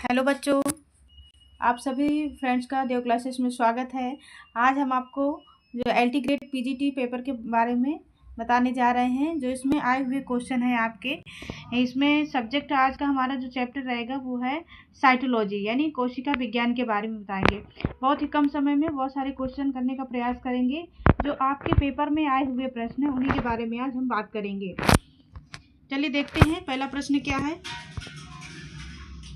Hello बच्चों, आप सभी फ्रेंड्स का देव क्लासेस में स्वागत है। आज हम आपको जो एलटी ग्रेड पीजीटी पेपर के बारे में बताने जा रहे हैं, जो इसमें आए हुए क्वेश्चन हैं आपके। इसमें सब्जेक्ट आज का हमारा जो चैप्टर रहेगा वो है साइटोलॉजी, यानी कोशिका विज्ञान के बारे में बताएंगे। बहुत ही कम समय में बहुत सारे क्वेश्चन करने का प्रयास करेंगे। जो आपके पेपर में आए हुए प्रश्न हैं उन्हीं के बारे में आज हम बात करेंगे। चलिए देखते हैं पहला प्रश्न क्या है।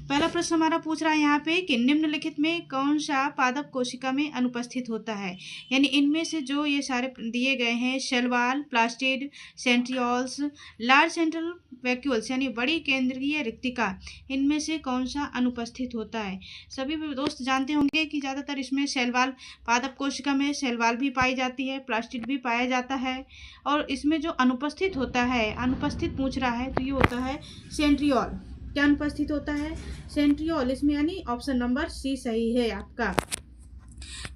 पहला प्रश्न हमारा पूछ रहा है यहाँ पे कि निम्नलिखित में कौन सा पादप कोशिका में अनुपस्थित होता है। यानी इनमें से जो ये सारे दिए गए हैं, cell wall, plastid, centrioles, large central vacuoles यानी बड़ी केंद्रीय रिक्तिका, इनमें से कौन सा अनुपस्थित होता है। सभी दोस्त जानते होंगे कि ज़्यादातर इसमें शेल वॉल पादप कोशिका में शेल वॉल भी पाई जाती है, प्लास्टिड भी पाया जाता है। और इसमें जो अनुपस्थित होता है, अनुपस्थित पूछ रहा है, तो ये होता है सेंट्रियोल। क्या अनुपस्थित होता है? सेंट्रियोल। इसमें यानी ऑप्शन नंबर सी सही है आपका,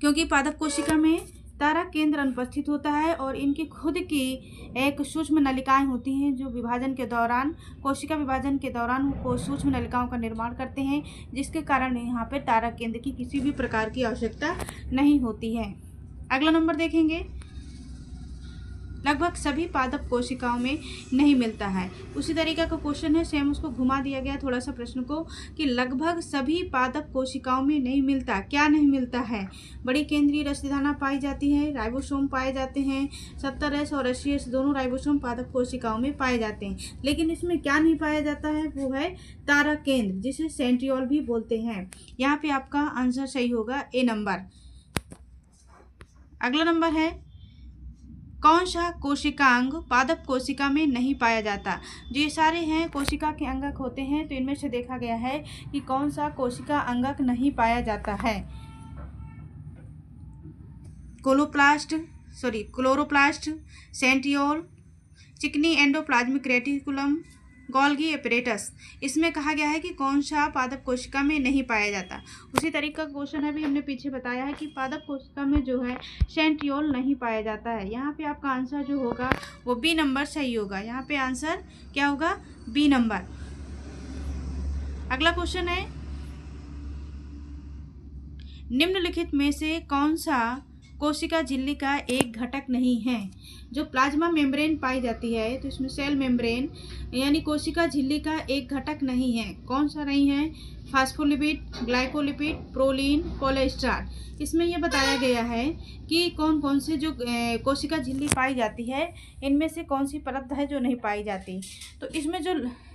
क्योंकि पादप कोशिका में तारा केंद्र अनुपस्थित होता है और इनकी खुद की एक सूक्ष्म नलिकाएं होती हैं जो विभाजन के दौरान, कोशिका विभाजन के दौरान वो सूक्ष्म नलिकाओं का निर्माण करते हैं, जिसके कारण यहाँ पर तारा केंद्र की किसी भी प्रकार की आवश्यकता नहीं होती है। अगला नंबर देखेंगे। लगभग सभी पादप कोशिकाओं में नहीं मिलता है। उसी तरीका का क्वेश्चन है, सेम उसको घुमा दिया गया थोड़ा सा प्रश्न को कि लगभग सभी पादप कोशिकाओं में नहीं मिलता। क्या नहीं मिलता है? बड़ी केंद्रीय रश्मिधाना पाई जाती है, राइबोसोम पाए जाते हैं, 70S और 80S दोनों राइबोसोम पादप कोशिकाओं में पाए जाते हैं। लेकिन इसमें क्या नहीं पाया जाता है? वो है तारा केंद्र, जिसे सेंट्रियोल भी बोलते हैं। यहाँ पे आपका आंसर सही होगा ए नंबर। अगला नंबर है, कौन सा कोशिकांग पादप कोशिका में नहीं पाया जाता। जो ये सारे हैं कोशिका के अंगक होते हैं, तो इनमें से देखा गया है कि कौन सा कोशिका अंगक नहीं पाया जाता है। क्लोरोप्लास्ट, सेंट्रियोल, चिकनी एंडोप्लाज्मिक रेटिकुलम, गोल्गी एपरेटस। इसमें कहा गया है कि कौन सा पादप कोशिका में नहीं पाया जाता। उसी तरीके का क्वेश्चन अभी हमने पीछे बताया है कि पादप कोशिका में जो है सेंट्रियोल नहीं पाया जाता है। यहाँ पे आपका आंसर जो होगा वो बी नंबर सही होगा। यहाँ पे आंसर क्या होगा? B number. अगला क्वेश्चन है, निम्नलिखित में से कौन सा कोशिका झिल्ली का एक घटक नहीं है। जो प्लाज्मा मेम्ब्रेन पाई जाती है, तो इसमें सेल मेम्ब्रेन यानी कोशिका झिल्ली का एक घटक नहीं है। कौन सा नहीं है? Phospholipid, glycolipid, proline, cholesterol. इसमें यह बताया गया है कि कौन कौन से जो कोशिका झिल्ली पाई जाती है, इनमें से कौन सी परत है जो नहीं पाई जाती। तो इसमें जो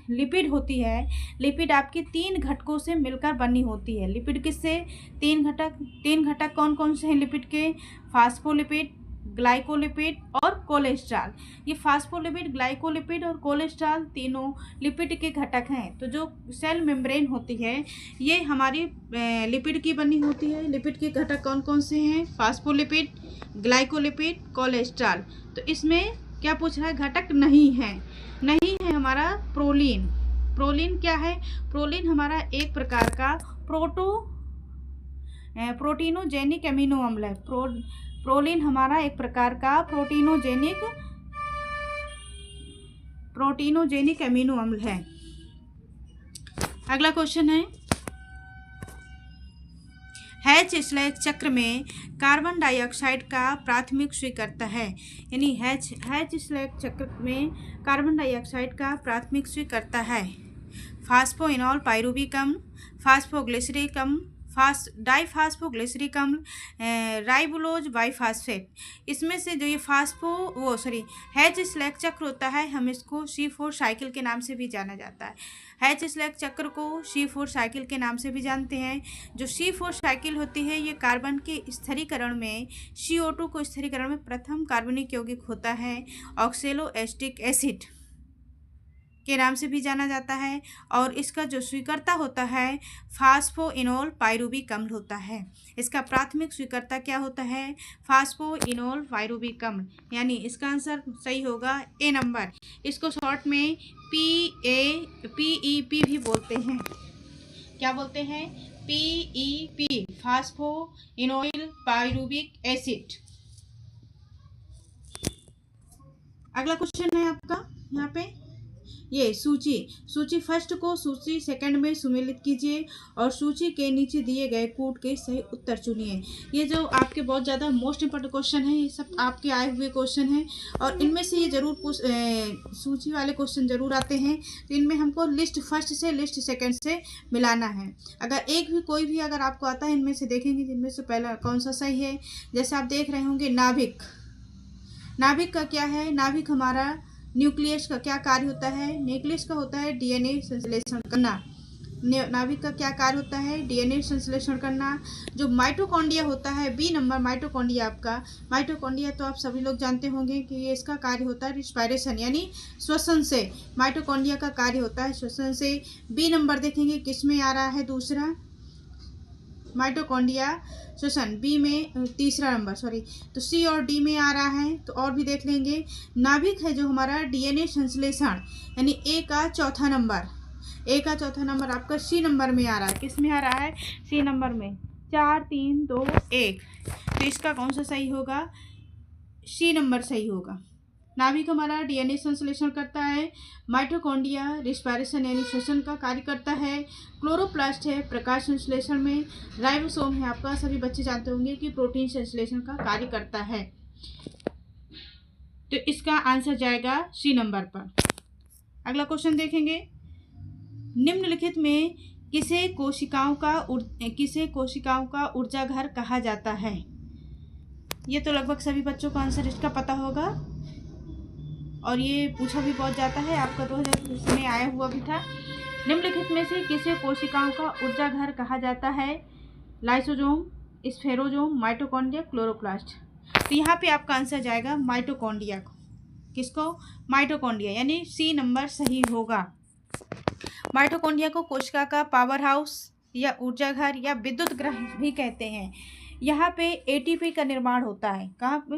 लिपिड होती है, लिपिड आपकी 3 घटकों से मिलकर बनी होती है। लिपिड किससे? 3 घटक कौन कौन से हैं लिपिड के? फास्फोलिपिड, ग्लाइकोलिपिड और कोलेस्ट्रॉल। ये फास्फोलिपिड, ग्लाइकोलिपिड और कोलेस्ट्रॉल तीनों लिपिड के घटक हैं। तो जो सेल मेम्ब्रेन होती है ये हमारी लिपिड की बनी होती है। लिपिड के घटक कौन कौन से हैं? Phospholipid, glycolipid, cholesterol. तो इसमें क्या पूछ रहा है? घटक नहीं है हमारा प्रोलीन। प्रोलीन क्या है? प्रोलीन हमारा एक प्रकार का प्रोटीनोजेनिक एमिनो अम्ल है। प्रोलीन हमारा एक प्रकार का प्रोटीनोजेनिक एमिनो अम्ल है। अगला क्वेश्चन है, हैच स्लैग चक्र में कार्बन डाइऑक्साइड का प्राथमिक स्वीकर्ता है। यानी हैच स्लैग चक्र में कार्बन डाइऑक्साइड का प्राथमिक स्वीकर्ता है। फास्फोइनॉल पाइरुविक अम्ल, फास्फोग्लिसरिक अम्ल, डाइफास्फोग्लिसरिक अम्ल, राइबोलोज बाइफास्फेट। इसमें से जो ये हैच स्लैग चक्र होता है, हम इसको C4 साइकिल के नाम से भी जाना जाता है। हैच स्लैग चक्र को C4 साइकिल के नाम से भी जानते हैं। जो C4 साइकिल होती है ये कार्बन के स्थिरीकरण में CO2 को स्थिरीकरण में प्रथम कार्बनिक यौगिक होता है, ऑक्सैलोएसिटिक एसिड के नाम से भी जाना जाता है। और इसका जो स्वीकर्ता होता है फास्फोइनोल पाइरुविक अम्ल होता है। इसका प्राथमिक स्वीकर्ता क्या होता है? फास्फोइनोल पाइरुविक अम्ल। यानी इसका आंसर सही होगा ए नंबर। इसको शॉर्ट में PEP भी बोलते हैं। क्या बोलते हैं? PEP, phosphoenol pyruvic acid. अगला क्वेश्चन है आपका यहाँ पे, ये सूची फर्स्ट को सूची सेकंड में सुमेलित कीजिए और सूची के नीचे दिए गए कोड के सही उत्तर चुनिए। ये जो आपके बहुत ज़्यादा मोस्ट इंपॉर्टेंट क्वेश्चन है, ये सब आपके आए हुए क्वेश्चन हैं और इनमें से ये जरूर सूची वाले क्वेश्चन जरूर आते हैं। तो इनमें हमको लिस्ट फर्स्ट से लिस्ट सेकंड से मिलाना है। अगर एक भी कोई भी अगर आपको आता है, इनमें से देखेंगे जिनमें से पहला कौन सा सही है। जैसे आप देख रहे होंगे नाभिक का क्या है, नाभिक हमारा न्यूक्लियस का क्या कार्य होता है, न्यूक्लियस का होता है डीएनए संश्लेषण करना। नाभिक का क्या कार्य होता है, डीएनए संश्लेषण करना। जो माइटोकॉन्ड्रिया होता है, बी नंबर माइटोकॉन्ड्रिया, आपका माइटोकॉन्ड्रिया तो आप सभी लोग जानते होंगे कि ये इसका कार्य होता है रिस्पायरेशन यानी श्वसन से। माइटोकॉन्ड्रिया का कार्य होता है श्वसन से। बी नंबर देखेंगे किस में आ रहा है, दूसरा माइटोकॉन्ड्रिया श्वसन, बी में तीसरा नंबर, सॉरी। तो सी और डी में आ रहा है। तो और भी देख लेंगे। नाभिक है जो हमारा डीएनए संश्लेषण यानी ए का चौथा नंबर आपका सी नंबर में आ रहा है। किस में आ रहा है, सी नंबर में। 4 3 2 1। तो इसका कौन सा सही होगा, सी नंबर सही होगा। नाभिक हमारा डीएनए संश्लेषण करता है। माइटोकॉन्ड्रिया रिस्पायरेशन यानी श्वसन का कार्य करता है। क्लोरोप्लास्ट है प्रकाश संश्लेषण में। राइबोसोम है आपका, सभी बच्चे जानते होंगे कि प्रोटीन संश्लेषण का कार्य करता है। तो इसका आंसर जाएगा सी नंबर पर। अगला क्वेश्चन देखेंगे। निम्नलिखित में किसे कोशिकाओं का ऊर्जा घर कहा जाता है। ये तो लगभग सभी बच्चों को आंसर इसका पता होगा और ये पूछा भी बहुत जाता है, आपका 2020 में आया हुआ भी था। निम्नलिखित में से किसे कोशिकाओं का ऊर्जा घर कहा जाता है। Lysosome, spherosome, mitochondria, chloroplast. तो यहाँ पे आपका आंसर जाएगा माइटोकॉन्ड्रिया को। किसको, माइटोकॉन्ड्रिया, यानी सी नंबर सही होगा। माइटोकॉन्ड्रिया को कोशिका का पावर हाउस या ऊर्जा घर या विद्युत ग्रह भी कहते हैं। यहाँ पे एटीपी का निर्माण होता है। कहाँ पे,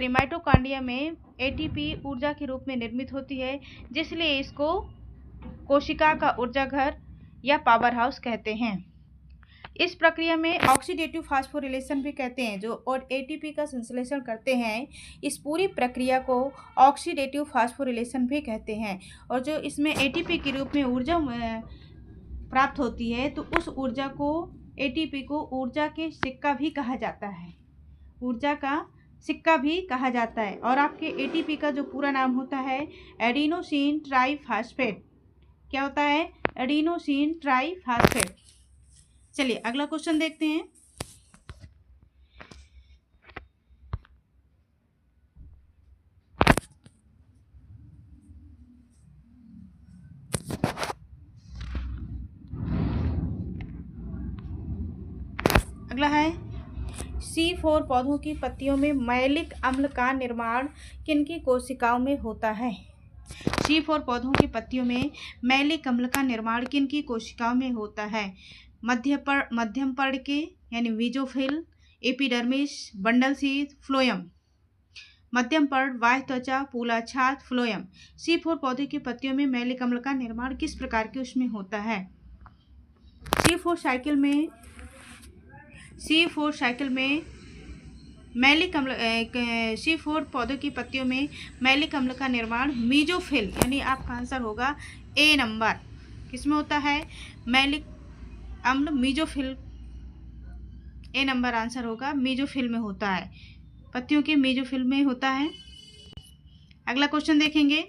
माइटोकॉन्ड्रिया में एटीपी ऊर्जा के रूप में निर्मित होती है, जिसलिए इसको कोशिका का ऊर्जा घर या पावर हाउस कहते हैं। इस प्रक्रिया में ऑक्सीडेटिव फास्फोरिलेशन भी कहते हैं, जो और एटीपी का संश्लेषण करते हैं। इस पूरी प्रक्रिया को ऑक्सीडेटिव फास्फोरिलेशन भी कहते हैं। और जो इसमें एटीपी के रूप में ऊर्जा प्राप्त होती है, तो उस ऊर्जा को, एटीपी को ऊर्जा के सिक्का भी कहा जाता है। ऊर्जा का सिक्का भी कहा जाता है। और आपके एटीपी का जो पूरा नाम होता है एडिनोसिन ट्राइफॉस्फेट। क्या होता है, एडिनोसिन ट्राइफॉस्फेट। चलिए अगला क्वेश्चन देखते हैं। अगला है C4 पौधों की पत्तियों में मैलिक अम्ल का निर्माण किनकी कोशिकाओं में होता है। C4 पौधों की पत्तियों में मैलिक अम्ल का निर्माण किनकी कोशिकाओं में होता है। मध्यम पर्ण के यानी वीजोफिल, एपिडर्मिस, बंडल शीथ, फ्लोएम। मध्यम पर्ण, बाह्य त्वचा, मूलाच्छाद, फ्लोएम। C4 पौधे की पत्तियों में मैलिक अम्ल का निर्माण किस प्रकार के उसमें होता है। C4 साइकिल में मैलिक अम्ल, C4 पौधों की पत्तियों में मैलिक अम्ल का निर्माण मीजोफिल, यानी आपका आंसर होगा ए नंबर। किसमें होता है, मैलिक अम्ल मीजोफिल, ए नंबर आंसर होगा, मीजोफिल में होता है, पत्तियों के मीजोफिल में होता है। अगला क्वेश्चन देखेंगे।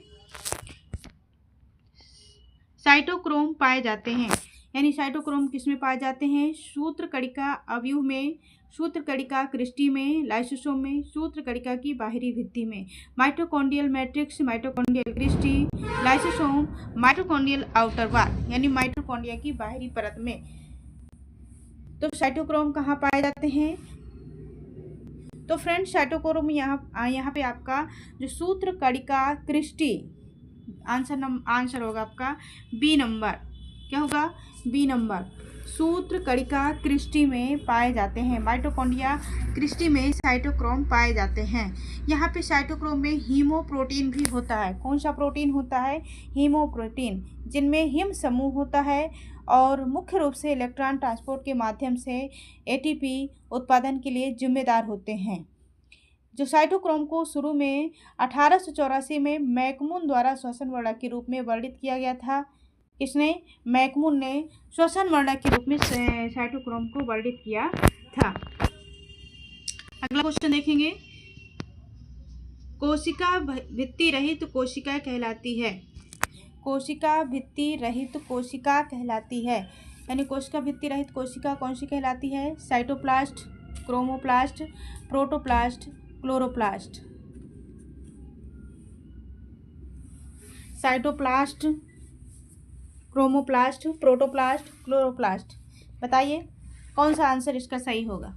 साइटोक्रोम पाए जाते हैं, यानी साइटोक्रोम किसमें पाए जाते हैं। सूत्रकणिका अवयव में, सूत्रकणिका क्रिस्टी में, लाइसोसोम में, सूत्रकणिका की बाहरी भित्ति में। Mitochondrial matrix, mitochondrial cristae, lysosome, mitochondrial outer wall, यानी माइटोकॉन्ड्रिया की बाहरी परत में। तो साइटोक्रोम कहाँ पाए जाते हैं। तो फ्रेंड्स साइटोक्रोम यहाँ पे आपका जो सूत्रकणिका क्रिस्टी, आंसर होगा आपका बी नंबर। क्या होगा, बी नंबर। सूत्रकणिका क्रिस्टी में पाए जाते हैं। माइटोकॉन्ड्रिया क्रिस्टी में साइटोक्रोम पाए जाते हैं। यहाँ पे साइटोक्रोम में हीमोप्रोटीन भी होता है। कौन सा प्रोटीन होता है, हीमोप्रोटीन, जिनमें हिम समूह होता है और मुख्य रूप से इलेक्ट्रॉन ट्रांसपोर्ट के माध्यम से एटीपी उत्पादन के लिए जिम्मेदार होते हैं। जो साइटोक्रोम को शुरू में 1884 में मैकमून द्वारा श्वसन वर्णक के रूप में वर्णित किया गया था। इसने मैकमून ने श्वसन वर्णक के रूप में साइटोक्रोम को वर्णित किया था। अगला क्वेश्चन देखेंगे, कोशिका भित्ति रहित कोशिका कहलाती है। कोशिका भित्ति रहित कोशिका कहलाती है, यानी कोशिका भित्ति रहित कोशिका कौन सी कहलाती है? Cytoplast, chromoplast, protoplast, chloroplast. Cytoplast, chromoplast, protoplast, chloroplast. बताइए कौन सा आंसर इसका सही होगा?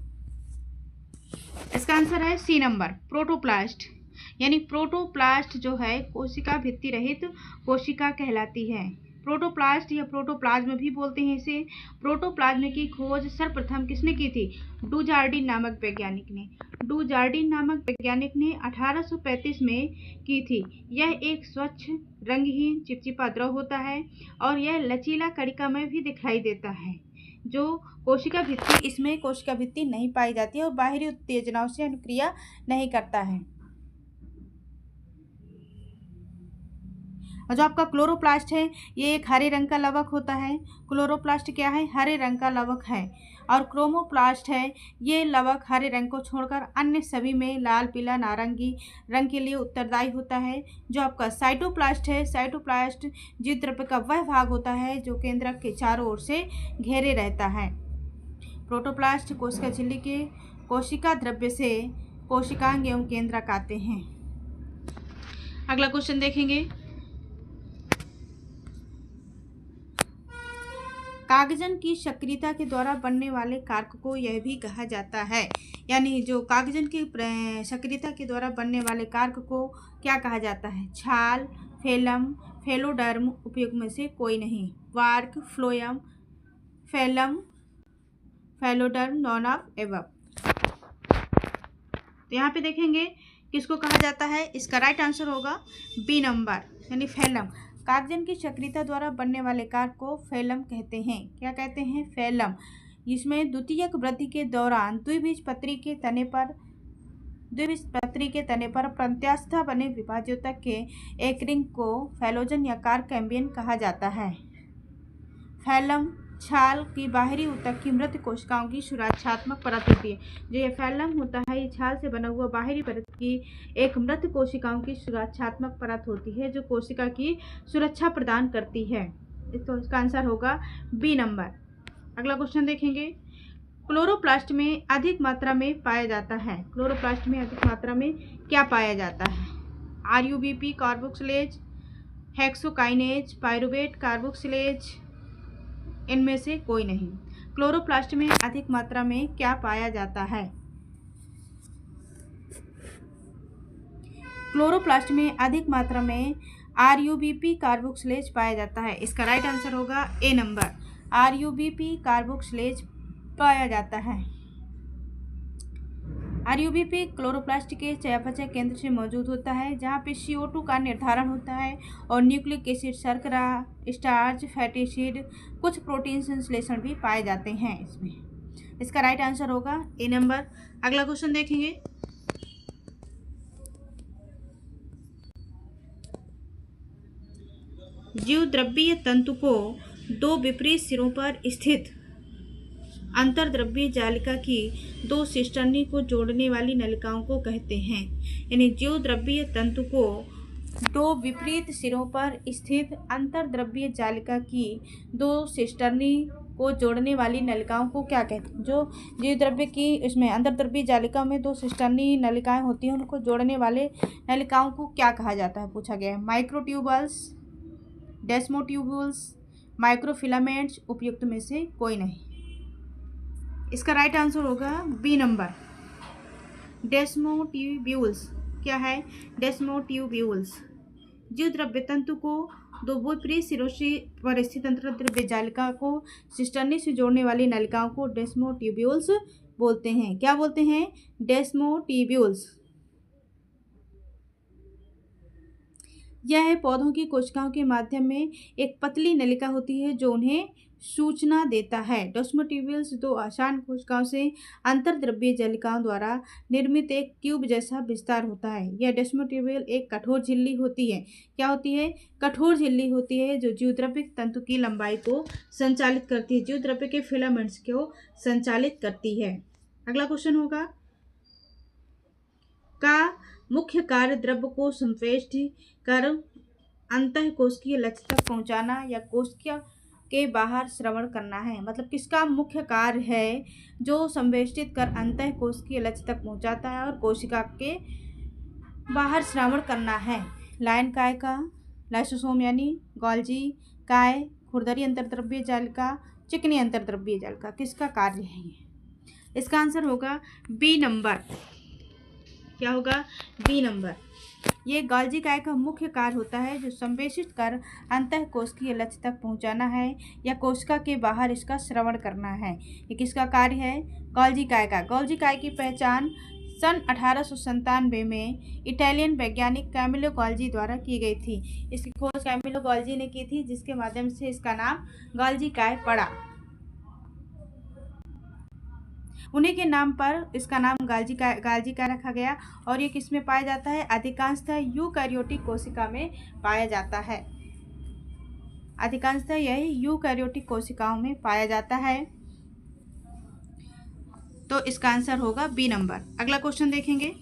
इसका आंसर है सी नंबर, प्रोटोप्लास्ट। यानी प्रोटोप्लास्ट जो है कोशिका भित्ति रहित कोशिका कहलाती है। प्रोटोप्लास्ट या प्रोटोप्लाज्म भी बोलते हैं इसे। प्रोटोप्लाज्म की खोज सर्वप्रथम किसने की थी? डुजार्डिन नामक वैज्ञानिक ने। डुजार्डिन नामक वैज्ञानिक ने 1835 में की थी। यह एक स्वच्छ रंगहीन चिपचिपा द्रव होता है और यह लचीला कणिका में भी दिखाई देता है। जो कोशिका भित्ति, इसमें कोशिका भित्ति नहीं पाई जाती है और बाहरी उत्तेजनाओं से अनुक्रिया नहीं करता है। और जो आपका क्लोरोप्लास्ट है ये एक हरे रंग का लवक होता है। क्लोरोप्लास्ट क्या है? हरे रंग का लवक है। और क्रोमोप्लास्ट है ये लवक हरे रंग को छोड़कर अन्य सभी में लाल, पीला, नारंगी रंग के लिए उत्तरदायी होता है। जो आपका साइटोप्लास्ट है, साइटोप्लास्ट जीव द्रव्य का वह भाग होता है जो केंद्रक के चारों ओर से घेरे रहता है। प्रोटोप्लास्ट कोशिका झिल्ली के कोशिका द्रव्य से कोशिकांग एवं केंद्रक आते हैं। अगला क्वेश्चन देखेंगे, कागजन की सक्रियता के द्वारा बनने वाले कारक को यह भी कहा जाता है। यानी जो कागजन की सक्रियता के द्वारा बनने वाले कारक को क्या कहा जाता है? छाल, फेलम, फेलोडर्म उपयुक्त में से कोई नहीं। वार्क, phloem, phellem, phelloderm, none of above. तो यहाँ पे देखेंगे किसको कहा जाता है? इसका राइट आंसर होगा बी नंबर, यानी फेलम। कागजन की सक्रियता द्वारा बनने वाले कारक को फेलम कहते हैं। क्या कहते हैं? फेलम। इसमें द्वितीयक वृद्धि के दौरान द्विबीजपत्री के तने पर प्रत्यास्था बने विभाज्योतक के एक रिंग को फेलोजन या कारक कैम्बियम कहा जाता है। फैलम छाल की बाहरी ऊतक की मृत कोशिकाओं की सुरक्षात्मक परत होती है। जो ये फैलम होता है ये छाल से बना हुआ बाहरी परत की एक मृत कोशिकाओं की सुरक्षात्मक परत होती है जो कोशिका की सुरक्षा प्रदान करती है। तो इसका आंसर होगा बी नंबर। अगला क्वेश्चन देखेंगे, क्लोरोप्लास्ट में अधिक मात्रा में पाया जाता है। क्लोरोप्लास्ट में अधिक मात्रा में क्या पाया जाता है? RUBP carboxylase, hexokinase, pyruvate carboxylase, इनमें से कोई नहीं। क्लोरोप्लास्ट में अधिक मात्रा में क्या पाया जाता है? क्लोरोप्लास्ट में अधिक मात्रा में RUBP कार्बोक्सिलेज पाया जाता है। इसका राइट आंसर होगा ए नंबर, RUBP कार्बोक्सिलेज पाया जाता है। RUBP क्लोरोप्लास्ट के चयापचय केंद्र से मौजूद होता है जहाँ पे CO2 का निर्धारण होता है और न्यूक्लिक एसिड, शर्करा, स्टार्च, फैटी एसिड, कुछ प्रोटीन संश्लेषण भी पाए जाते हैं इसमें। इसका राइट आंसर होगा ए नंबर। अगला क्वेश्चन देखेंगे, जीवद्रव्यीय तंतु को दो विपरीत सिरों पर स्थित अंतर्द्रव्यीय जालिका की दो सिस्टर्नी को जोड़ने वाली नलिकाओं को कहते हैं। यानी जीवद्रव्यीय तंतु को दो विपरीत सिरों पर स्थित अंतर्द्रव्यीय जालिका की दो सिस्टर्नी को जोड़ने वाली नलिकाओं को क्या कहते हैं? जो जीवद्रव्य की इसमें अंतर्द्रव्यीय जालिका में दो सिस्टर्नी नलिकाएं होती हैं उनको जोड़ने वाले नलिकाओं को क्या कहा जाता है? पूछा गया है। माइक्रोट्यूबल्स, डेस्मोट्यूब्यूल्स, माइक्रोफिलामेंट्स, उपयुक्त में से कोई नहीं। इसका राइट आंसर होगा बी नंबर, डेस्मोट्यूब्यूल्स। क्या है? डेस्मोट्यूब्यूल्स। जीवद्रव्य तंतु को दो विपरीत सिरों से पर स्थित अंतर्द्रव्य जालिका को सिस्टर्नी से जोड़ने वाली नलिकाओं को डेस्मोट्यूब्यूल्स बोलते हैं। क्या बोलते हैं? डेस्मोट्यूब्यूल्स। यह पौधों की कोशिकाओं के माध्यम में एक पतली नलिका होती है जो उन्हें सूचना देता है। डेस्मोटिब्यूल्स दो आसान कोशिकाओं से अंतर्द्रव्यीय जालिकाओं द्वारा निर्मित एक ट्यूब जैसा विस्तार होता है। यह डेस्मोटिब्यूल एक कठोर झिल्ली होती है। क्या होती है? कठोर झिल्ली होती है जो जीवद्रव्य तंतु की लंबाई को संचालित करती है, जीवद्रव्य के फिलामेंट्स को संचालित करती है। अगला क्वेश्चन होगा, का मुख्य कार्य द्रव्य को संश्लेषित कर अंतःकोशिकीय लक्ष्य तक पहुंचाना या कोशिका के बाहर श्रवण करना है। मतलब किसका मुख्य कार्य है? जो संवेष्टित कर अंतःकोशिकीय लक्ष्य तक पहुंचाता है और कोशिका के बाहर श्रवण करना है। लायन काय का, लाइसोसोम यानी गोल्जी, काय खुरदरी अंतर्द्रव्यीय जालिका, चिकनी अंतर्द्रव्यीय जालिका, किसका कार्य है ये? इसका आंसर होगा बी नंबर। क्या होगा? B number. ये गोल्जी काय का मुख्य कार्य होता है जो संवेशित कर अंतःकोशिकीय लक्ष्य तक पहुंचाना है या कोशिका के बाहर इसका श्रवण करना है। ये किसका कार्य है? गोल्जी काय का। गोल्जी काय की पहचान सन 1897 में इटालियन वैज्ञानिक कैमिलो गोल्जी द्वारा की गई थी। इसकी खोज कैमिलो गोल्जी ने की थी, जिसके माध्यम से इसका नाम गोल्जी काय पड़ा। उन्हीं के नाम पर इसका नाम गोल्जी काय रखा गया और ये किस में पाया जाता है? अधिकांशतः यूकैरियोटिक कोशिका में पाया जाता है। अधिकांशतः यही यूकैरियोटिक कोशिकाओं में पाया जाता है। तो इसका आंसर होगा बी नंबर। अगला क्वेश्चन देखेंगे,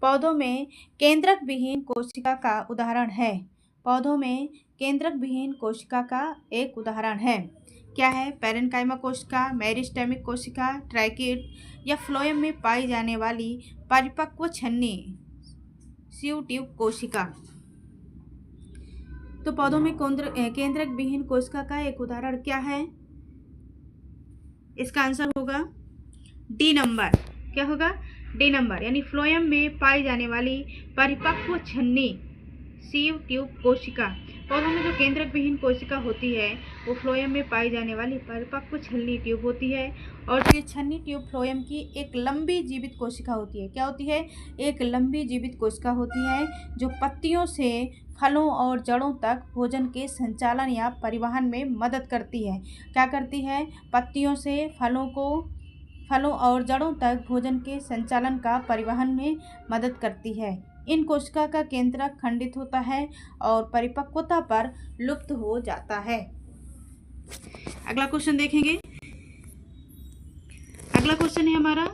पौधों में केंद्रक विहीन कोशिका का उदाहरण है। पौधों में केंद्रक विहीन कोशिका का एक उदाहरण है। क्या है? पैरेन्काइमा कोशिका, मेरिस्टेमिक कोशिका, ट्रैकिड या फ्लोएम में पाई जाने वाली परिपक्व छन्नी सीव ट्यूब कोशिका। तो पौधों में केंद्रक विहीन कोशिका का एक उदाहरण क्या है? इसका आंसर होगा डी नंबर। क्या होगा? डी नंबर, यानी फ्लोएम में पाई जाने वाली परिपक्व छन्नी सीव ट्यूब कोशिका। पौधों में जो केंद्रक विहीन कोशिका होती है वो फ्लोएम में पाई जाने वाली परिपक्व छन्नी ट्यूब होती है और ये छन्नी ट्यूब फ्लोएम की एक लंबी जीवित कोशिका होती है। क्या होती है? एक लंबी जीवित कोशिका होती है जो पत्तियों से फलों और जड़ों तक भोजन के संचालन या परिवहन में मदद करती है। क्या करती है? पत्तियों से फलों और जड़ों तक भोजन के संचालन का परिवहन में मदद करती है। इन कोशिका का केंद्रक खंडित होता है और परिपक्वता पर लुप्त हो जाता है। अगला क्वेश्चन देखेंगे। अगला क्वेश्चन है हमारा,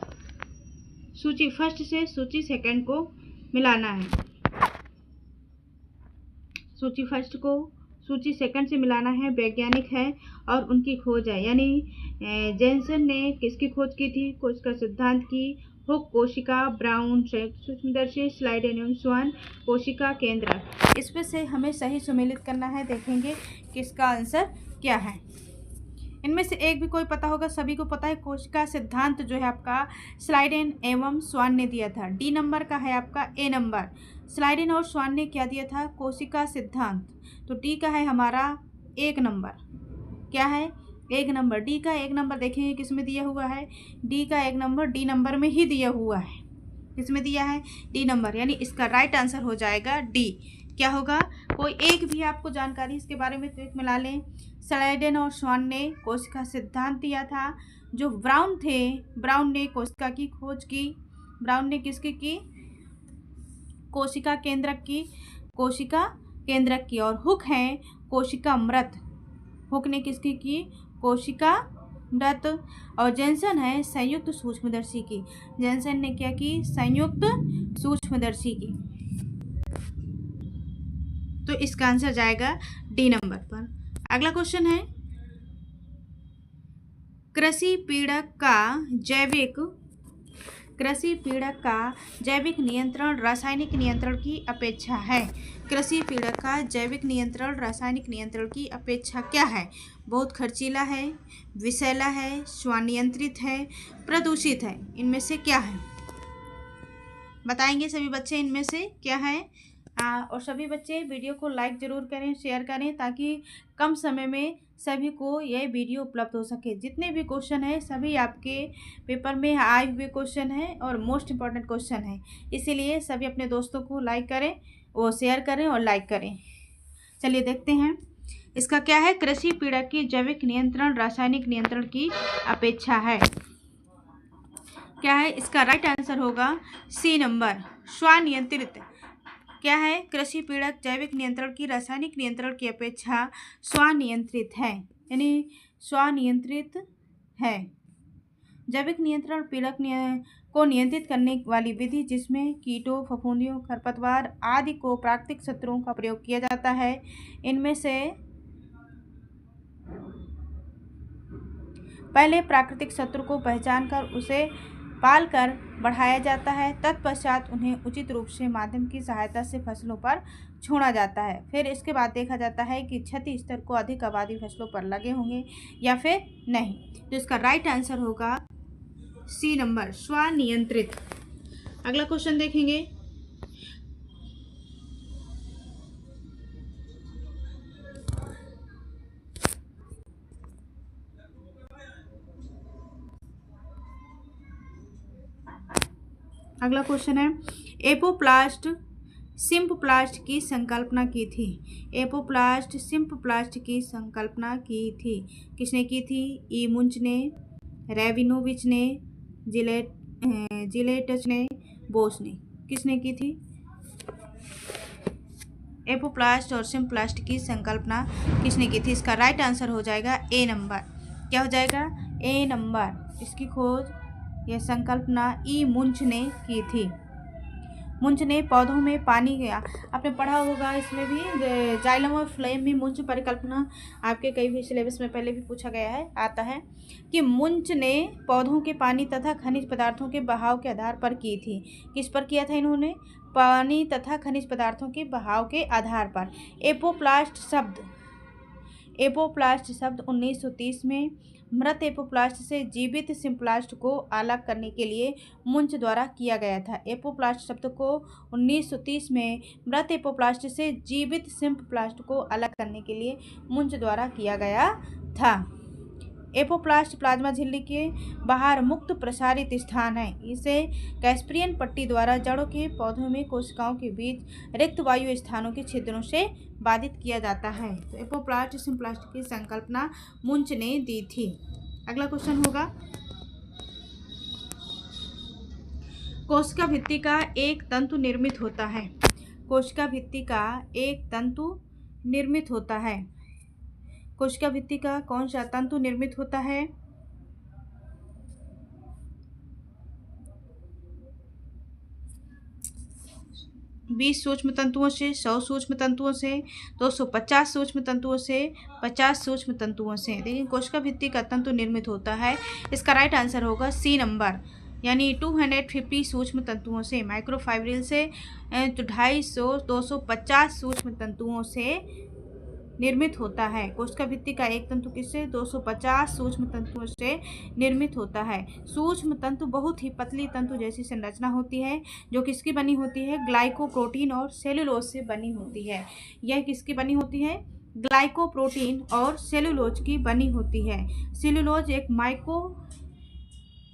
सूची फर्स्ट से सूची सेकंड को मिलाना है। सूची फर्स्ट को सूची सेकंड से मिलाना है। वैज्ञानिक है और उनकी खोज है, यानी जेनसन ने किसकी खोज की थी? कोशिका सिद्धांत की। हुक कोशिका, ब्राउन सूक्ष्मदर्शी, स्लाइडेन एवं स्वान कोशिका केंद्र। इसमें से हमें सही सुमेलित करना है। देखेंगे किसका आंसर क्या है। इनमें से एक भी कोई पता होगा, सभी को पता है। कोशिका सिद्धांत जो है आपका स्लाइडेन एवं स्वान ने दिया था। डी नंबर का है आपका ए नंबर। स्लाइडेन और स्वान ने क्या दिया था? कोशिका सिद्धांत। तो डी का है हमारा एक नंबर। क्या है? एक नंबर। डी का एक नंबर देखेंगे किस में दिया हुआ है? डी का एक नंबर डी नंबर में ही दिया हुआ है। किस में दिया है? डी नंबर, यानी इसका राइट आंसर हो जाएगा डी। क्या होगा? कोई एक भी आपको जानकारी इसके बारे में ट्रिक मिला लें। स्लाइडेन और स्वान ने कोशिका सिद्धांत दिया था। जो ब्राउन थे, ब्राउन ने कोशिका की खोज की। ब्राउन ने किसकी की? कोशिका केंद्रक की। कोशिका केंद्रक की। और हुक है कोशिका मृत। हुक ने किसकी की? कोशिका मृत। और जेनसन है संयुक्त सूक्ष्मदर्शी की। जेनसन ने क्या की? संयुक्त सूक्ष्मदर्शी की। तो इसका आंसर जाएगा डी नंबर पर। अगला क्वेश्चन है, कृषि पीड़क का जैविक नियंत्रण रासायनिक नियंत्रण की अपेक्षा है। कृषि पीड़क का जैविक नियंत्रण रासायनिक नियंत्रण की अपेक्षा क्या है? बहुत खर्चीला है, विषैला है, स्वनियंत्रित है, प्रदूषित है। इनमें से क्या है? बताएंगे सभी बच्चे, इनमें से क्या है? और सभी बच्चे वीडियो को लाइक ज़रूर करें, शेयर करें, ताकि कम समय में सभी को यह वीडियो उपलब्ध हो सके। जितने भी क्वेश्चन है सभी आपके पेपर में आए हुए क्वेश्चन हैं और मोस्ट इम्पॉर्टेंट क्वेश्चन है, इसीलिए सभी अपने दोस्तों को लाइक करें, वो शेयर करें और लाइक करें। चलिए देखते हैं इसका क्या है। कृषि पीड़ा की जैविक नियंत्रण रासायनिक नियंत्रण की अपेक्षा है। क्या है इसका राइट आंसर होगा सी नंबर, स्वनियंत्रित। क्या है, कृषि पीड़क जैविक नियंत्रण की रासायनिक नियंत्रण की अपेक्षा स्वनियंत्रित है, यानी स्वनियंत्रित है। जैविक नियंत्रण पीड़क को नियंत्रित करने वाली विधि जिसमें कीटों, फफूंदियों, खरपतवार आदि को प्राकृतिक शत्रुओं का प्रयोग किया जाता है। इनमें से पहले प्राकृतिक शत्रु को पहचान कर उसे पाल कर बढ़ाया जाता है, तत्पश्चात उन्हें उचित रूप से माध्यम की सहायता से फसलों पर छोड़ा जाता है। फिर इसके बाद देखा जाता है कि क्षति स्तर को अधिक आबादी फसलों पर लगे होंगे या फिर नहीं। तो इसका राइट आंसर होगा सी नंबर, स्वनियंत्रित। अगला क्वेश्चन देखेंगे। अगला क्वेश्चन है, एपोप्लास्ट सिम्पप्लास्ट की संकल्पना की थी। एपोप्लास्ट सिम्पप्लास्ट की संकल्पना की थी, किसने की थी? ई मुंच ने, रेबिनोविच ने, जिलेटच ने, बोस ने। किसने की थी? एपोप्लास्ट और सिम्पप्लास्ट की संकल्पना किसने की थी? इसका राइट आंसर हो जाएगा ए नंबर। क्या हो जाएगा? ए नंबर। इसकी खोज यह संकल्पना ई मुंच ने की थी। मुंच ने पौधों में पानी गया, आपने पढ़ा होगा इसमें भी, जाइलम और फ्लेम में मुंच परिकल्पना आपके कई भी सिलेबस में पहले भी पूछा गया है, आता है कि मुंच ने पौधों के पानी तथा खनिज पदार्थों के बहाव के आधार पर की थी। किस पर किया था इन्होंने? पानी तथा खनिज पदार्थों के बहाव के आधार पर। एपोप्लास्ट शब्द 1930 में मृत एपोप्लास्ट से जीवित सिम्प्लास्ट को अलग करने के लिए मुंच द्वारा किया गया था। एपोप्लास्ट शब्द को 1930 में मृत एपोप्लास्ट से जीवित सिम्प्लास्ट को अलग करने के लिए मुंच द्वारा किया गया था। एपोप्लास्ट प्लाज्मा झिल्ली के बाहर मुक्त प्रसारित स्थान है। इसे कैस्प्रियन पट्टी द्वारा जड़ों के पौधों में कोशिकाओं के बीच रिक्त वायु स्थानों के छिद्रों से बाधित किया जाता है। तो एपोप्लास्ट सिम्प्लास्ट की संकल्पना मुंच ने दी थी। अगला क्वेश्चन होगा, कोशिका भित्ति का एक तंतु निर्मित होता है। कोशिका भित्ति का एक तंतु निर्मित होता है। कोशिका भित्ति का कौन सा तंतु निर्मित होता है? बीस सूक्ष्म तंतुओं से, 100 सूक्ष्म तंतुओं से, 250 सूक्ष्म तंतुओं से, 50 सूक्ष्म तंतुओं से। देखिए कोशिका भित्ति का तंतु निर्मित होता है, इसका राइट आंसर होगा सी नंबर, यानी 250 सूक्ष्म तंतुओं से। माइक्रोफाइब्रिल से 250 250 सूक्ष्म तंतुओं से निर्मित होता है। कोशिका भित्ति का एक तंतु किससे? 250 सूक्ष्म तंतुओं से निर्मित होता है। सूक्ष्म तंतु बहुत ही पतली तंतु जैसी संरचना होती है, जो किसकी बनी होती है? ग्लाइकोप्रोटीन और सेलुलोज से बनी होती है। यह किसकी बनी होती है? ग्लाइकोप्रोटीन और सेलुलोज की बनी होती है। सेलुलोज एक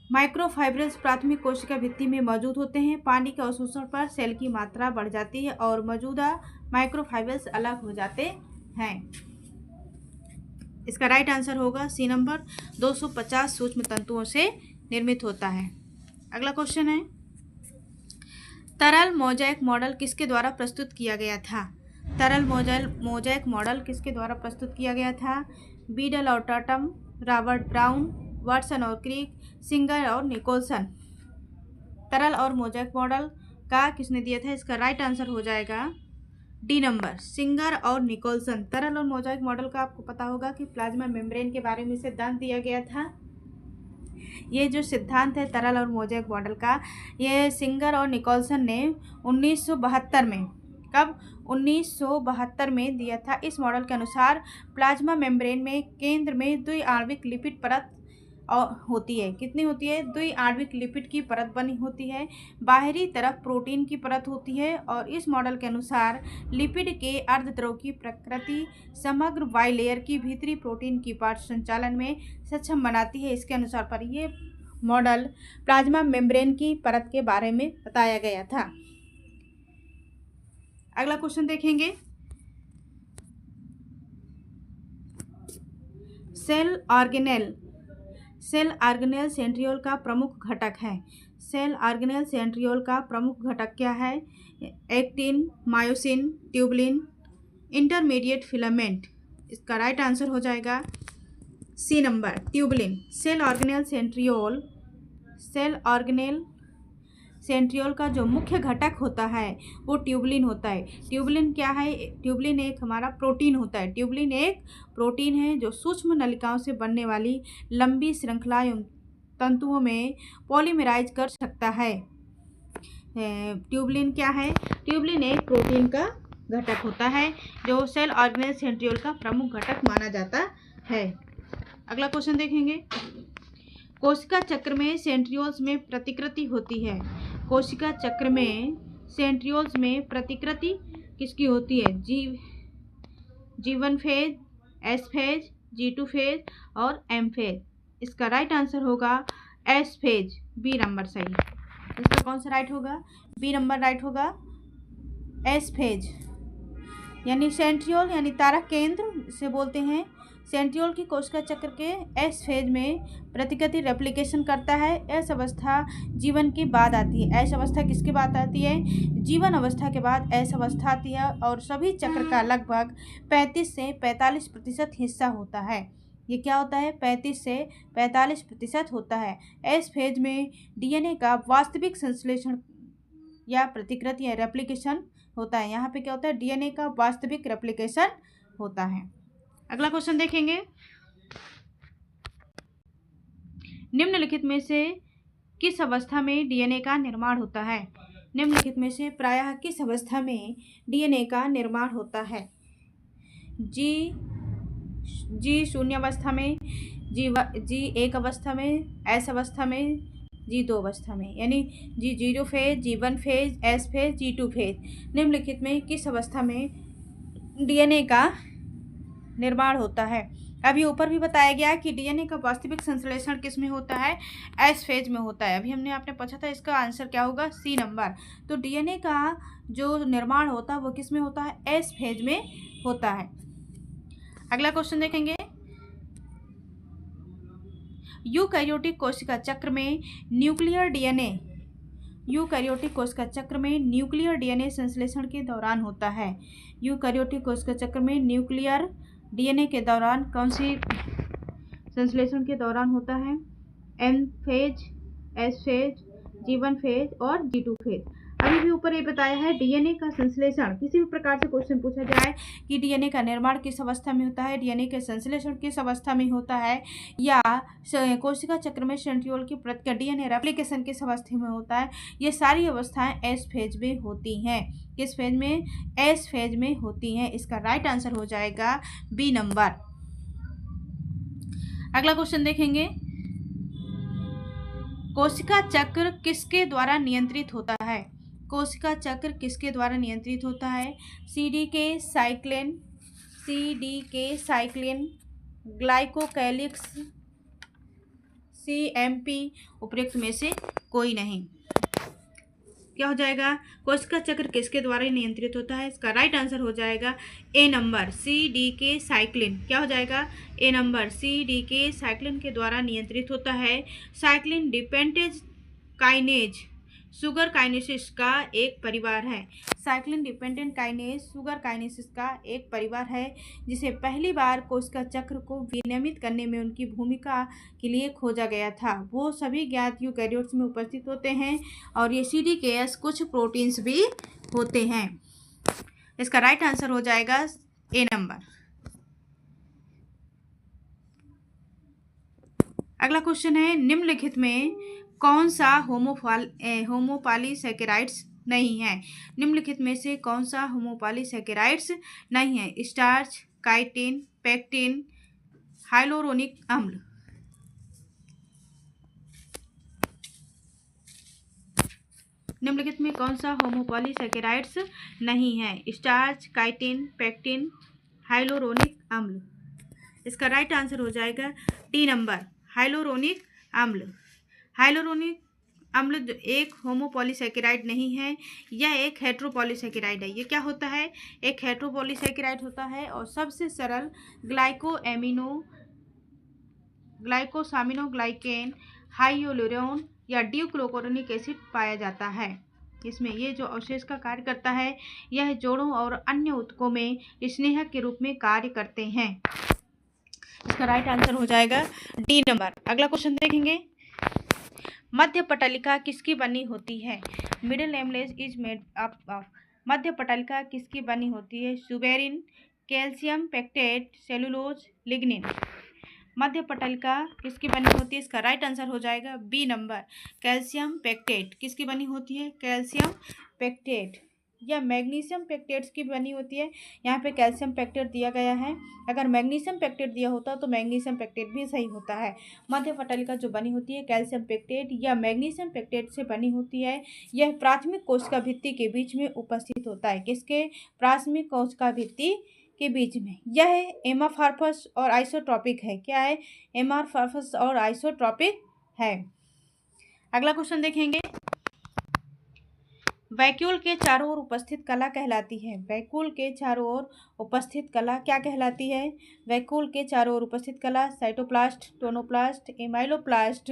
माइक्रोफाइब्रिल्स प्राथमिक कोशिका भित्ति में मौजूद होते हैं। पानी के अवशोषण पर सेल की मात्रा बढ़ जाती है और मौजूदा माइक्रोफाइब्रिल्स अलग हो जाते हैं। इसका राइट आंसर होगा सी नंबर, 250 सूक्ष्म तंतुओं से निर्मित होता है। अगला क्वेश्चन है, तरल मोज़ेक मॉडल किसके द्वारा प्रस्तुत किया गया था? तरल मोज़ेक मॉडल किसके द्वारा प्रस्तुत किया गया था? बीडल और टॉटम, रॉबर्ट ब्राउन, वाटसन और क्रिक, सिंगर और निकोलसन। तरल और मोज़ेक मॉडल का किसने दिया था? इसका राइट आंसर हो जाएगा डी नंबर, सिंगर और निकोलसन। तरल और मोज़ेक मॉडल का आपको पता होगा कि प्लाज्मा मेम्ब्रेन के बारे में सिद्धांत दिया गया था। ये जो सिद्धांत है तरल और मोज़ेक मॉडल का, ये सिंगर और निकोलसन ने 1972 में, कब? 1972 में दिया था। इस मॉडल के अनुसार प्लाज्मा मेम्ब्रेन में केंद्र में द्विआण्विक लिपिड परत और होती है, कितनी होती है, द्विआण्विक लिपिड की परत बनी होती है, बाहरी तरफ प्रोटीन की परत होती है और इस मॉडल के अनुसार लिपिड के अर्धद्रव की प्रकृति समग्र बाइलेयर की भीतरी प्रोटीन की पार्ट संचालन में सक्षम बनाती है। इसके अनुसार पर ये मॉडल प्लाज्मा मेम्ब्रेन की परत के बारे में बताया गया था। अगला क्वेश्चन देखेंगे, सेल ऑर्गेनेल सेंट्रियोल का प्रमुख घटक है। सेल ऑर्गेनेल सेंट्रियोल का प्रमुख घटक क्या है? Actin, myosin, tubulin, intermediate filament. इसका राइट आंसर हो जाएगा C number, tubulin. Cell organelle centriole का जो मुख्य घटक होता है वो ट्यूबलिन होता है। ट्यूबलिन क्या है? ट्यूबलिन एक हमारा प्रोटीन होता है। ट्यूबलिन एक प्रोटीन है जो सूक्ष्म नलिकाओं से बनने वाली लंबी श्रृंखला तंतुओं में पॉलीमराइज कर सकता है। ट्यूबलिन क्या है? ट्यूबलिन एक प्रोटीन का घटक होता है जो सेल ऑर्गेनेल सेंट्रियोल का प्रमुख घटक माना जाता है। अगला क्वेश्चन देखेंगे, कोशिका चक्र में सेंट्रियोल्स में प्रतिकृति होती है। कोशिका चक्र में सेंट्रियोल्स में प्रतिकृति किसकी होती है? G1 phase, S phase, G2 phase और M फेज। इसका राइट आंसर होगा S फेज, बी नंबर सही। इसका कौन सा राइट होगा? बी नंबर राइट होगा, S फेज। यानी सेंट्रियोल यानी तारक केंद्र से बोलते हैं। सेंट्रियोल की कोशिका चक्र के एस फेज में प्रतिकृति रेप्लिकेशन करता है। एस अवस्था जीवन के बाद आती है। एस अवस्था किसके बाद आती है? जीवन अवस्था के बाद एस अवस्था आती है और सभी चक्र का लगभग 35 से 45% हिस्सा होता है। ये क्या होता है? 35 से 45% होता है। एस फेज में डीएनए का वास्तविक संश्लेषण या प्रतिकृति या रेप्लिकेशन होता है। यहाँ पे क्या होता है? डीएनए का वास्तविक रेप्लिकेशन होता है। अगला क्वेश्चन देखेंगे, निम्नलिखित में से किस अवस्था में डीएनए का निर्माण होता है? निम्नलिखित में से प्रायः किस अवस्था में डीएनए का निर्माण होता है? जी शून्य अवस्था में, जी एक अवस्था में, एस अवस्था में, G2 अवस्था में। यानी G0 phase, G1 phase, S phase, G2 phase. निम्नलिखित में किस अवस्था में डीएनए का निर्माण होता है? अभी ऊपर भी बताया गया कि डीएनए का वास्तविक संश्लेषण किस में होता है? एस फेज में होता है। अभी हमने आपने पूछा था इसका आंसर क्या होगा? C number. तो डीएनए का जो निर्माण होता है वो किस में होता है? एस फेज में होता है। अगला क्वेश्चन देखेंगे, यूकैरियोटिक कोशिका चक्र में न्यूक्लियर डीएनए संश्लेषण के दौरान होता है। यूकैरियोटिक कोशिका चक्र में न्यूक्लियर डीएनए के दौरान कौन सी संश्लेषण के दौरान होता है? M phase, S phase, G1 phase और G2 फेज। अभी भी ऊपर ये बताया है डीएनए का संश्लेषण, किसी भी प्रकार से क्वेश्चन पूछा जाए कि डीएनए का निर्माण किस अवस्था में होता है, डीएनए का संश्लेषण किस अवस्था में होता है, या कोशिका चक्र में सेंट्रियोल की प्रतिक्रिया डीएनए रेप्लिकेशन किस अवस्था में होता है, ये सारी अवस्थाएं एस फेज में होती हैं। किस फेज में? एस फेज में होती हैं। इसका राइट आंसर हो जाएगा बी नंबर। अगला क्वेश्चन देखेंगे, कोशिका चक्र किसके द्वारा नियंत्रित होता है? कोशिका चक्र किसके द्वारा नियंत्रित होता है? सीडीके साइक्लिन, ग्लाइकोकैलिक्स, सीएमपी, उपयुक्त में से कोई नहीं। क्या हो जाएगा? कोशिका चक्र किसके द्वारा नियंत्रित होता है? इसका राइट आंसर हो जाएगा ए नंबर, सीडीके साइक्लिन। क्या हो जाएगा? ए नंबर, सीडीके साइक्लिन के द्वारा नियंत्रित होता है। Cyclin dependent kinase sugar kinesis का एक परिवार है। Cyclin dependent kinase sugar kinesis का एक परिवार है जिसे पहली बार कोशिका चक्र को विनियमित करने में उनकी भूमिका के लिए खोजा गया था। वो सभी ज्ञात यूकैरियोट्स में उपस्थित होते हैं और ये सीडीकेएस कुछ प्रोटीन्स भी होते हैं। इसका राइट आंसर हो जाएगा ए नंबर। अगला क्वेश्चन है, निम्नलिखित में कौन सा होमोपॉलीसैकेराइड्स नहीं है? निम्नलिखित में से कौन सा होमोपॉलीसैकेराइड्स नहीं है? स्टार्च, काइटिन, पेक्टिन, हाइलोरोनिक अम्ल। निम्नलिखित में कौन सा होमोपॉलीसैकेराइड्स नहीं है? स्टार्च, काइटिन, पेक्टिन, हाइलोरोनिक अम्ल। इसका राइट आंसर हो जाएगा डी नंबर, हाइलोरोनिक अम्ल। हाइलोरोनिक अम्ल एक होमोपॉलीसैकेराइड नहीं है, यह एक हेट्रोपॉलीसैकेराइड है। ये क्या होता है? एक हेट्रोपॉलीसैकेराइड होता है और सबसे सरल ग्लाइकोसामिनोग्लाइकेन, हाइलोरेन या ड्यूक्लोरोनिक एसिड पाया जाता है। इसमें ये जो अवशेष का कार्य करता है, यह जोड़ों और अन्य ऊतकों में स्नेहक के रूप में कार्य करते हैं। इसका राइट आंसर हो जाएगा डी नंबर। अगला क्वेश्चन देखेंगे, मध्य पटलिका किसकी बनी होती है? मिडिल एमलेस इज मेड अप ऑफ। मध्य पटलिका किसकी बनी होती है? Suberin, calcium pectate, cellulose, lignin. मध्य पटलिका किसकी बनी होती है? इसका राइट आंसर हो जाएगा बी नंबर, कैल्शियम पेक्टेट। किसकी बनी होती है? Calcium pectate. या मैग्नीशियम पेक्टेट्स की बनी होती है। यहाँ पे कैल्शियम पेक्टेट दिया गया है, अगर मैग्नीशियम पेक्टेट दिया होता तो मैग्नीशियम पेक्टेट भी सही होता है। मध्य पटलिका जो बनी होती है कैल्शियम पेक्टेट या मैग्नीशियम पेक्टेट से बनी होती है। यह प्राथमिक कोशिका भित्ति के बीच में उपस्थित होता है। किसके? प्राथमिक कोशिका भित्ति के बीच में। यह एमाफॉर्फस और आइसोट्रॉपिक है। क्या है? एमाफॉर्फस और आइसोट्रॉपिक है। अगला क्वेश्चन देखेंगे, वैक्यूल के चारों ओर उपस्थित कला कहलाती है। वैक्यूल के चारों ओर उपस्थित कला क्या कहलाती है? वैक्यूल के चारों ओर उपस्थित कला साइटोप्लास्ट, टोनोप्लास्ट, एमाइलोप्लास्ट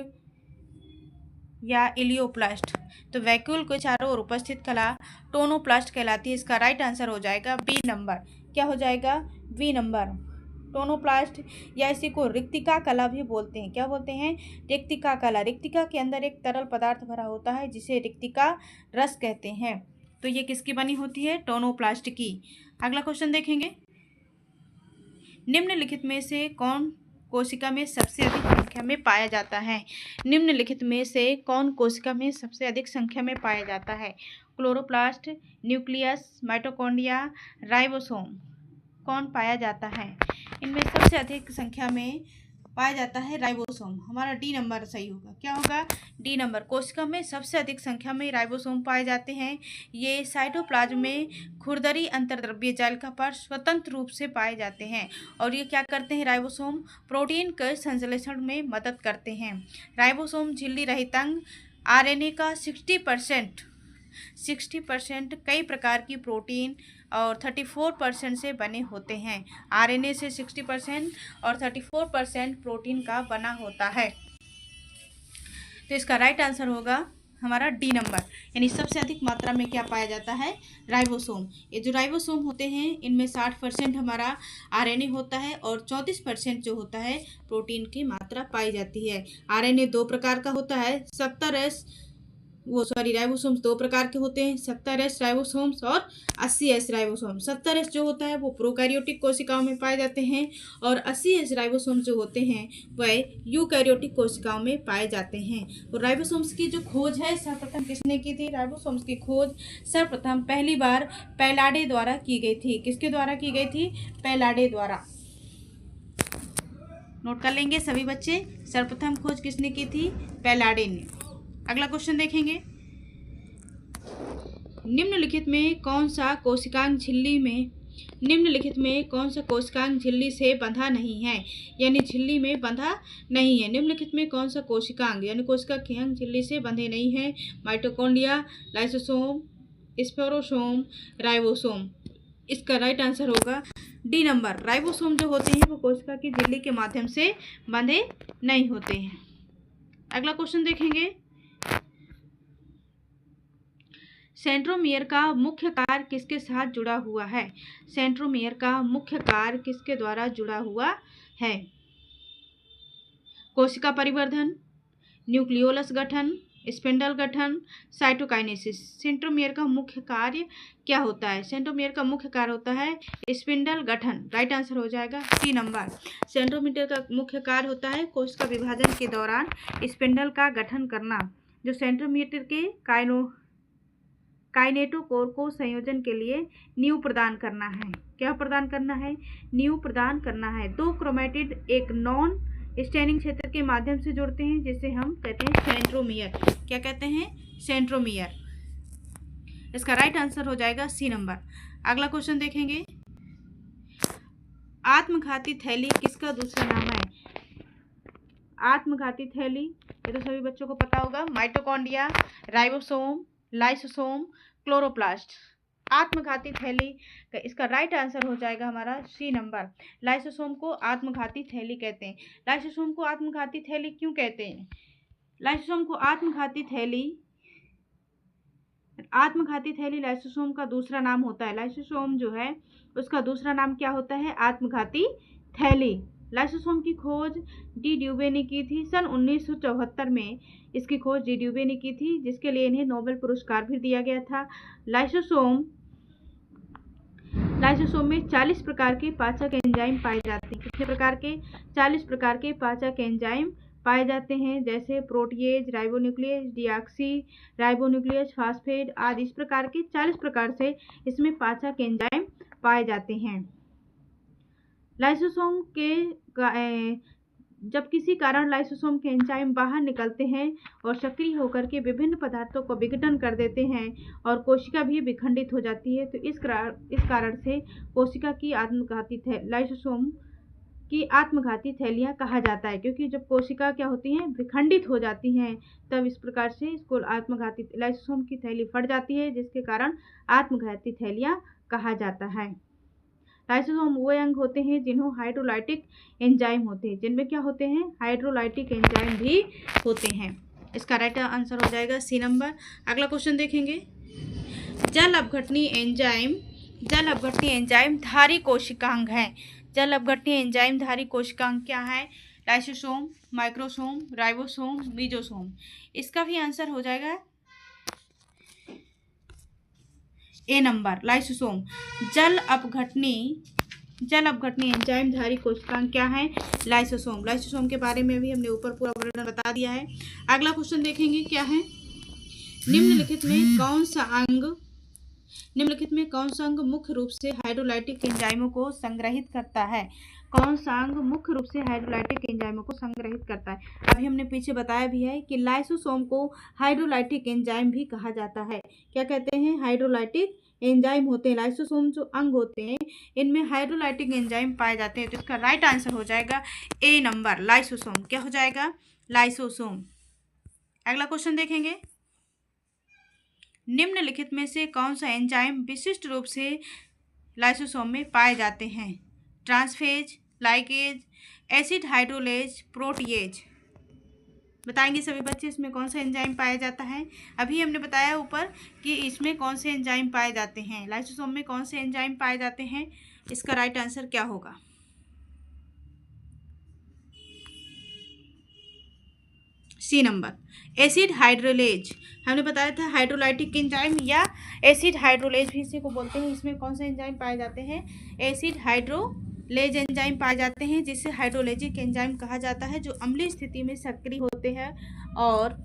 या इलियोप्लास्ट। तो वैक्यूल के चारों ओर उपस्थित कला टोनोप्लास्ट कहलाती है। इसका राइट आंसर हो जाएगा बी नंबर। क्या हो जाएगा? B number, tonoplast. या इसी को रिक्तिका कला भी बोलते हैं। क्या बोलते हैं? रिक्तिका कला। रिक्तिका के अंदर एक तरल पदार्थ भरा होता है जिसे रिक्तिका रस कहते हैं। तो ये किसकी बनी होती है? टोनोप्लास्ट की। अगला क्वेश्चन देखेंगे, निम्नलिखित में से कौन कोशिका में सबसे अधिक संख्या में पाया जाता है? निम्नलिखित में से कौन कोशिका में सबसे अधिक संख्या में पाया जाता है? Chloroplast, nucleus, mitochondria, ribosome. कौन पाया जाता है? इनमें सबसे अधिक संख्या में पाया जाता है राइबोसोम। हमारा डी नंबर सही होगा। क्या होगा? D number. कोशिका में सबसे अधिक संख्या में राइबोसोम पाए जाते हैं। ये साइटोप्लाज्म में खुरदरी अंतर्द्रव्य जालिका पर स्वतंत्र रूप से पाए जाते हैं। और ये क्या करते हैं? राइबोसोम प्रोटीन के संश्लेषण में मदद करते हैं। राइबोसोम झिल्ली रहित अंग आरएनए का 60% कई प्रकार की प्रोटीन और 34% से बने होते हैं। आरएनए से 60% और 34% प्रोटीन का बना होता है। तो इसका राइट आंसर होगा हमारा डी नंबर। यानी सबसे अधिक मात्रा में क्या पाया जाता है? राइबोसोम। ये जो राइबोसोम होते हैं इनमें 60% हमारा आरएनए होता है और 34% जो होता है प्रोटीन की मात्रा पाई जाती है। आरएनए दो प्रकार का होता है, राइबोसोम्स दो प्रकार के होते हैं, 70S राइबोसोम्स और 80S राइबोसोम। 70S जो होता है वो प्रोकैरियोटिक कोशिकाओं में पाए जाते हैं और 80S राइबोसोम्स जो होते हैं वह यूकैरियोटिक कोशिकाओं में पाए जाते हैं। तो राइबोसोम्स की जो खोज है सर्वप्रथम किसने की थी? राइबोसोम्स की खोज सर्वप्रथम पहली बार पैलाडे द्वारा की गई थी। किसके द्वारा की गई थी? पैलाडे द्वारा। नोट कर लेंगे सभी बच्चे, सर्वप्रथम खोज किसने की थी? पैलाडे ने। अगला क्वेश्चन देखेंगे, निम्नलिखित में कौन सा कोशिकांग झिल्ली से बंधा नहीं है? यानी झिल्ली में बंधा नहीं है। निम्नलिखित में कौन सा कोशिकांग यानी कोशिका के अंग झिल्ली से बंधे नहीं है? Mitochondria, lysosome, spherosome, ribosome. इसका राइट आंसर होगा डी नंबर। राइबोसोम जो होते हैं वो कोशिका की झिल्ली के माध्यम से बंधे नहीं होते हैं। अगला क्वेश्चन देखेंगे, सेंट्रोमियर का मुख्य कार्य किसके साथ जुड़ा हुआ है? सेंट्रोमियर का मुख्य कार्य किसके द्वारा जुड़ा हुआ है? कोशिका परिवर्धन, न्यूक्लियोलस गठन, स्पिंडल गठन, साइटोकाइनेसिस। सेंट्रोमियर का मुख्य कार्य क्या होता है? सेंट्रोमियर का मुख्य कार्य होता है स्पिंडल गठन। राइट आंसर हो जाएगा सी नंबर। सेंट्रोमियर का मुख्य कार्य होता है कोशिका विभाजन के दौरान स्पिंडल का गठन करना। जो सेंट्रोमियर के काइनेटोकोर को संयोजन के लिए नींव प्रदान करना है। क्या प्रदान करना है? नींव प्रदान करना है। दो क्रोमेटिड एक नॉन स्टेनिंग क्षेत्र के माध्यम से जुड़ते हैं जिसे हम कहते हैं सेंट्रोमियर। क्या कहते हैं? सेंट्रोमियर। इसका राइट आंसर हो जाएगा सी नंबर। अगला क्वेश्चन देखेंगे, आत्मघाती थैली किसका दूसरा नाम है? आत्मघाती थैली, ये तो सभी बच्चों को पता होगा, माइटोकॉन्ड्रिया, राइबोसोम, लाइसोसोम, क्लोरोप्लास्ट। आत्मघाती थैली का इसका राइट आंसर हो जाएगा हमारा सी नंबर। लाइसोसोम को आत्मघाती थैली कहते हैं। लाइसोसोम को आत्मघाती थैली क्यों कहते हैं? लाइसोसोम को आत्मघाती थैली लाइसोसोम का दूसरा नाम होता है। लाइसोसोम जो है उसका दूसरा नाम क्या होता है? आत्मघाती थैली। लाइसोसोम की खोज डी ड्यूबे ने की थी सन 1974 में। इसकी खोज डी ड्यूबे ने की थी, जिसके लिए इन्हें नोबेल पुरस्कार भी दिया गया था। लाइसोसोम में 40 प्रकार के पाचक एंजाइम पाए जाते हैं। कितने प्रकार के? 40 प्रकार के पाचक एंजाइम पाए जाते हैं, जैसे protease, ribonuclease, deoxy ribonuclease, phosphate आदि। इस प्रकार के 40 प्रकार से इसमें पाचक एंजाइम पाए जाते हैं। लाइसोसोम के जब किसी कारण लाइसोसोम के एंजाइम बाहर निकलते हैं और सक्रिय होकर के विभिन्न पदार्थों को विघटन कर देते हैं और कोशिका भी विखंडित हो जाती है, तो इस कारण से कोशिका की लाइसोसोम की आत्मघाती थैलियाँ कहा जाता है, क्योंकि जब कोशिका क्या होती हैं, विखंडित हो जाती हैं, तब इस प्रकार से इसको आत्मघाती लाइसोसोम की थैली फट जाती है, जिसके कारण आत्मघाती थैलियाँ कहा जाता है। लाइसोसोम वो अंग होते हैं जिन्हों हाइड्रोलाइटिक एंजाइम होते हैं, जिनमें क्या होते हैं? हाइड्रोलाइटिक एंजाइम भी होते हैं। इसका राइट आंसर हो जाएगा सी नंबर। अगला क्वेश्चन देखेंगे, जल अपघटनी एंजाइम धारी कोशिकांग है। जल अपघटनी एंजाइम धारी कोशिकांग क्या है? Lysosome, microsome, ribosome, mesosome. इसका भी आंसर हो जाएगा ए नंबर, लाइसोसोम। जल अपघटनी एंजाइम धारी कोशिकांग क्या है? लाइसोसोम। लाइसोसोम के बारे में भी हमने ऊपर पूरा वर्णन बता दिया है। अगला क्वेश्चन देखेंगे, क्या है, निम्नलिखित में कौन सा अंग मुख्य रूप से हाइड्रोलाइटिक एंजाइमों को संग्रहित करता है? कौन सा अंग मुख्य रूप से हाइड्रोलाइटिक एंजाइमों को संग्रहित करता है? अभी हमने पीछे बताया भी है कि लाइसोसोम को हाइड्रोलाइटिक एंजाइम भी कहा जाता है। क्या कहते हैं? हाइड्रोलाइटिक एंजाइम होते हैं। लाइसोसोम जो अंग होते हैं, इनमें हाइड्रोलाइटिक एंजाइम पाए जाते हैं, तो इसका राइट आंसर हो जाएगा ए नंबर, लाइसोसोम। क्या हो जाएगा? लाइसोसोम। अगला क्वेश्चन देखेंगे, निम्नलिखित में से कौन सा एंजाइम विशिष्ट रूप से लाइसोसोम में पाए जाते हैं? Transferase, ligase, acid hydrolase, protease. बताएंगे सभी बच्चे इसमें कौन सा एंजाइम पाया जाता है? अभी हमने बताया ऊपर कि इसमें कौन से एंजाइम पाए जाते हैं, लाइसोसोम में कौन से एंजाइम पाए जाते हैं। इसका राइट आंसर क्या होगा? C number, acid hydrolase. हमने बताया था हाइड्रोलाइटिक एंजाइम या एसिड हाइड्रोलेज भी इसी को बोलते हैं। इसमें कौन से एंजाइम पाए जाते हैं? एसिड हाइड्रोलेज एंजाइम पाए जाते हैं, जिसे हाइड्रोलेजिक एंजाइम कहा जाता है, जो अम्लीय स्थिति में सक्रिय होते हैं। और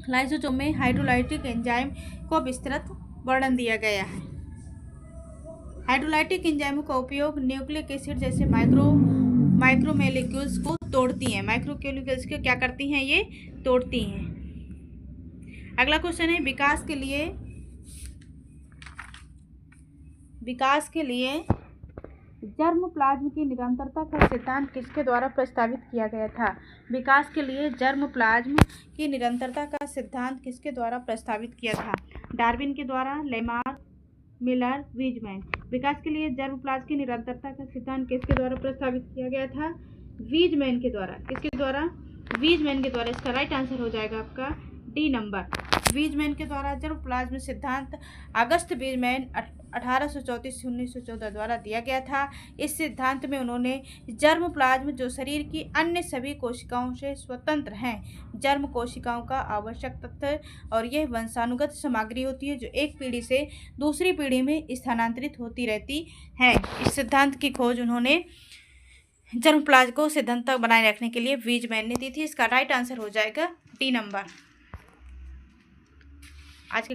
लाइसोसोम में हाइड्रोलाइटिक एंजाइम को विस्तृत वर्णन दिया गया है। हाइड्रोलाइटिक एंजाइमों का उपयोग न्यूक्लिक एसिड जैसे माइक्रोमोलेक्यूल्स को तोड़ती हैं। माइक्रोमोलेक्यूल्स को क्या करती हैं? ये तोड़ती हैं। अगला क्वेश्चन है, विकास के लिए जर्मप्लाज्म की निरंतरता का सिद्धांत किसके द्वारा प्रस्तावित किया गया था? विकास के लिए जर्मप्लाज्म की निरंतरता का सिद्धांत किसके द्वारा प्रस्तावित किया था? डार्विन के द्वारा, लेमार्क, मिलर, वीजमैन। विकास के लिए जर्मप्लाज्म की निरंतरता का सिद्धांत किसके द्वारा प्रस्तावित किया गया था? वीजमैन के द्वारा। किसके द्वारा? वीजमैन के द्वारा। इसका राइट आंसर हो जाएगा आपका डी नंबर, वीजमैन के द्वारा जर्मप्लाज्म सिद्धांत अगस्त वीजमैन 1834 से 1914 द्वारा दिया गया था। इस सिद्धांत में उन्होंने जर्मप्लाज्म, जो शरीर की अन्य सभी कोशिकाओं से स्वतंत्र हैं, जर्म कोशिकाओं का आवश्यक तत्व, और यह वंशानुगत सामग्री होती है जो एक पीढ़ी से दूसरी पीढ़ी में स्थानांतरित होती रहती है। इस सिद्धांत की खोज उन्होंने जर्मप्लाज्म को सैद्धांतिक बनाए रखने के लिए वीजमैन ने दी थी। इसका राइट आंसर हो जाएगा डी नंबर। आज के